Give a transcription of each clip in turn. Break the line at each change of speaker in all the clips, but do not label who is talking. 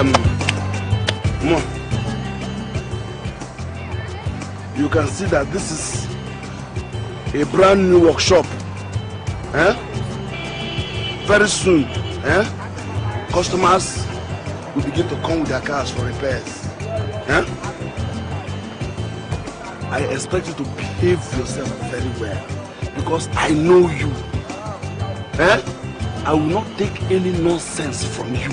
More. You can see that this is a brand new workshop. Very soon, customers will begin to come with their cars for repairs. I expect you to behave yourself very well because I know you. I will not take any nonsense from you.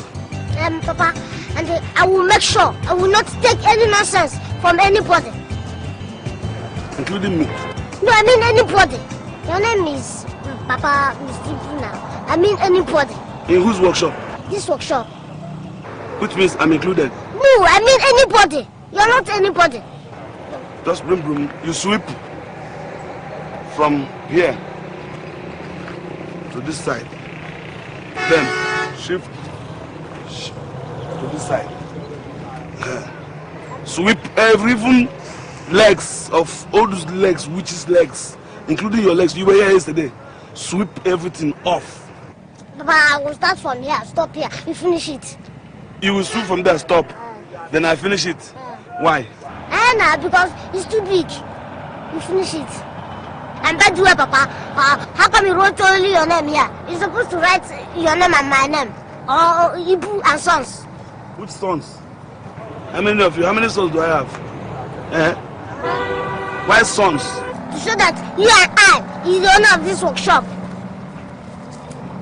Papa, and I will make sure I will not take any nonsense from anybody.
Including me?
No, I mean anybody. Your name is Papa Mr. now. I mean anybody.
In whose workshop?
This workshop.
Which means I'm included?
No, I mean anybody. You're not anybody.
Just broom. You sweep from here to this side. Then shift to this side. Sweep even legs of all those legs, witches' legs, including your legs. You were here yesterday. Sweep everything off.
Papa, I will start from here. Stop here. You finish it.
You will sweep from there. Stop. Then I finish it. Why?
Nah, because it's too big. You finish it. And by the way, Papa, how come you wrote only your name here? You're supposed to write your name and my name. Or Ibu and Sons.
Which sons? How many of you? How many sons do I have? Why sons?
To show that you and I is the owner of this workshop.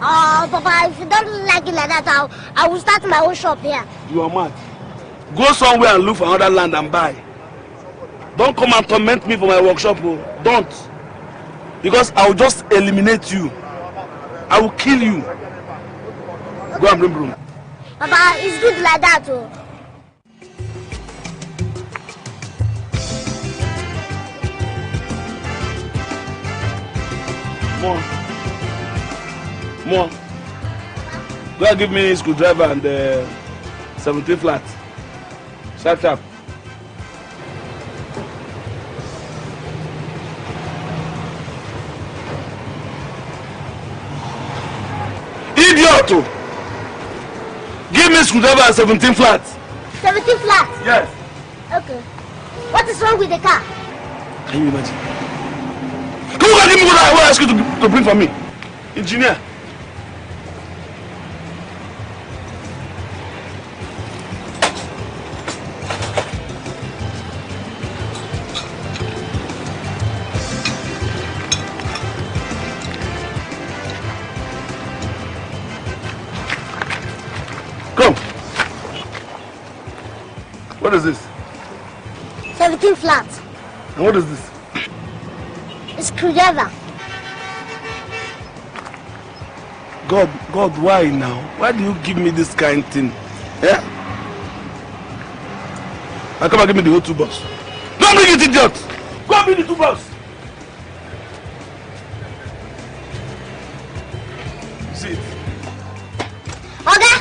Papa, if you don't like it like that, I will start my own shop here.
You are mad. Go somewhere and look for another land and buy. Don't come and torment me for my workshop. Don't. Because I will just eliminate you. I will kill you. Go and bring broom.
Papa, it's good like that.
More. Go and give me a screwdriver and 17 flat. Sharp. Idiot! Give me a screwdriver and 17 flat.
17 flat?
Yes.
Okay. What is wrong with the car?
Can you imagine? Come on, give me what I ask you to bring for me. Engineer. Come. What is this?
17 flat.
And what is this?
A screwdriver.
God, why now? Why do you give me this kind of thing? Yeah? Now come and give me the whole 2 bucks. Don't bring it, idiot! Go and bring the 2 bucks. See it?
Okay?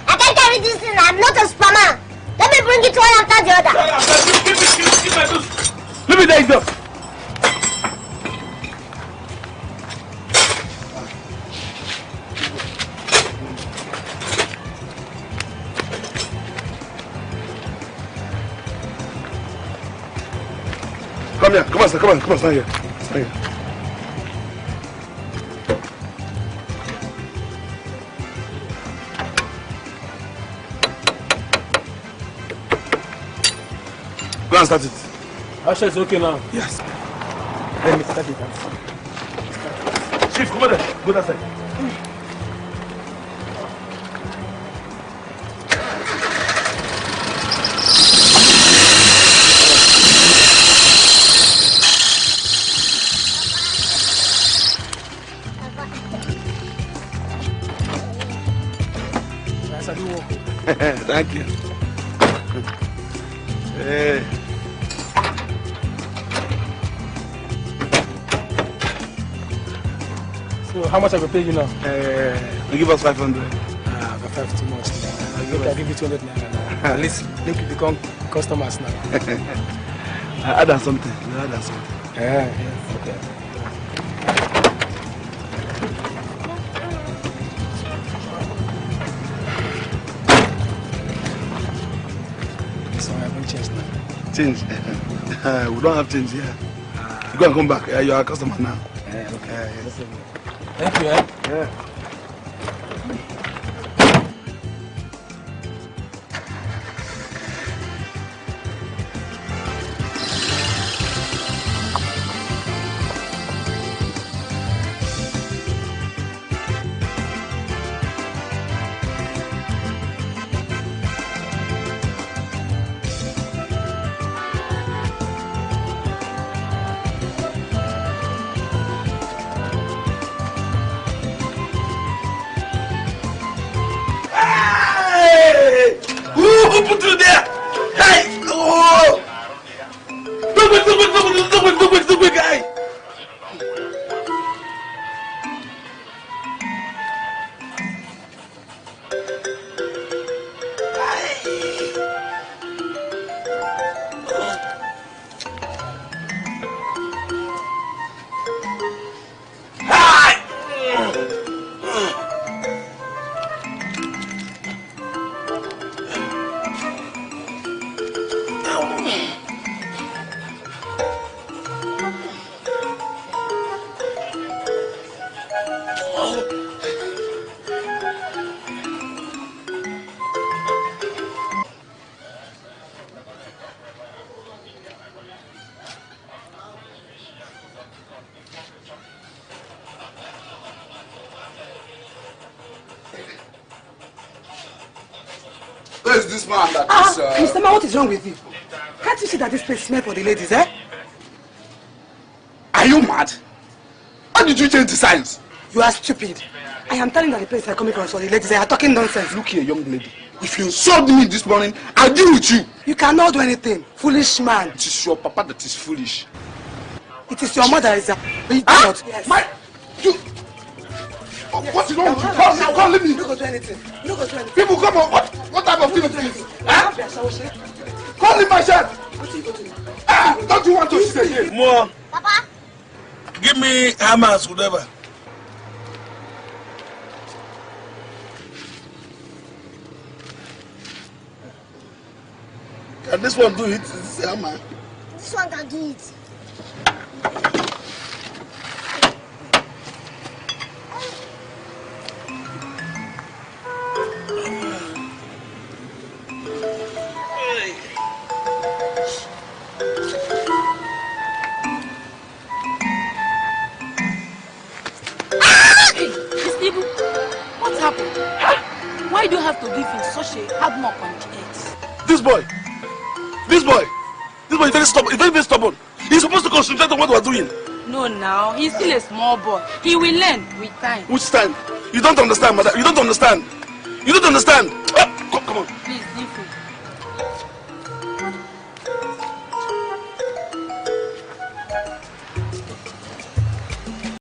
I can't carry this thing. I'm not a spammer. Let me bring it one after the other.
Give my goods. Leave it there, idiot. Come here, come on, stand here. Stand here. Go and start it.
Asha is okay now.
Yes.
Let me start it.
Chief, come on there. Go that side. Thank you. Hey.
So how much have I paid you now?
You give us 500.
But 5 too much. I'll give you 200 naira now. At least make you become customers now.
Add on something.
Yeah, okay.
change. We don't have change here. You go and come back. You are a customer now.
Okay. Thank you. Yeah.
Who put you there? Hey! Oh! Look quick, guy! Where is this man that is...
Mr. Man, what is wrong with you? Can't you see that this place smells for the ladies, eh?
Are you mad? How did you change the signs?
You are stupid. I am telling that the place is coming from for the ladies. They are talking nonsense.
Look here, young lady. If you insult me this morning, I'll deal with you.
You cannot do anything. Foolish man.
It is your papa that is foolish.
It is your mother is a...
Huh?
Yes.
My... You... Oh, what's wrong with you? Come, leave me.
You don't go do anything. You don't go do anything.
People come on. What type of thing is this? Huh? Call him my shirt.
What are you going to do?
Don't you want to sit again? More.
Papa.
Give me hammers, whatever. Can this one do it? Is this a hammer?
This one can do it.
What happened? Why do you have to give him such a hard knock on the head?
This boy is very stubborn. He's very stubborn. He's supposed to concentrate on what we're doing.
No, now he's still a small boy. He will learn with time.
Which time? You don't understand, mother. You don't understand. You don't understand. Come on.
Please leave him.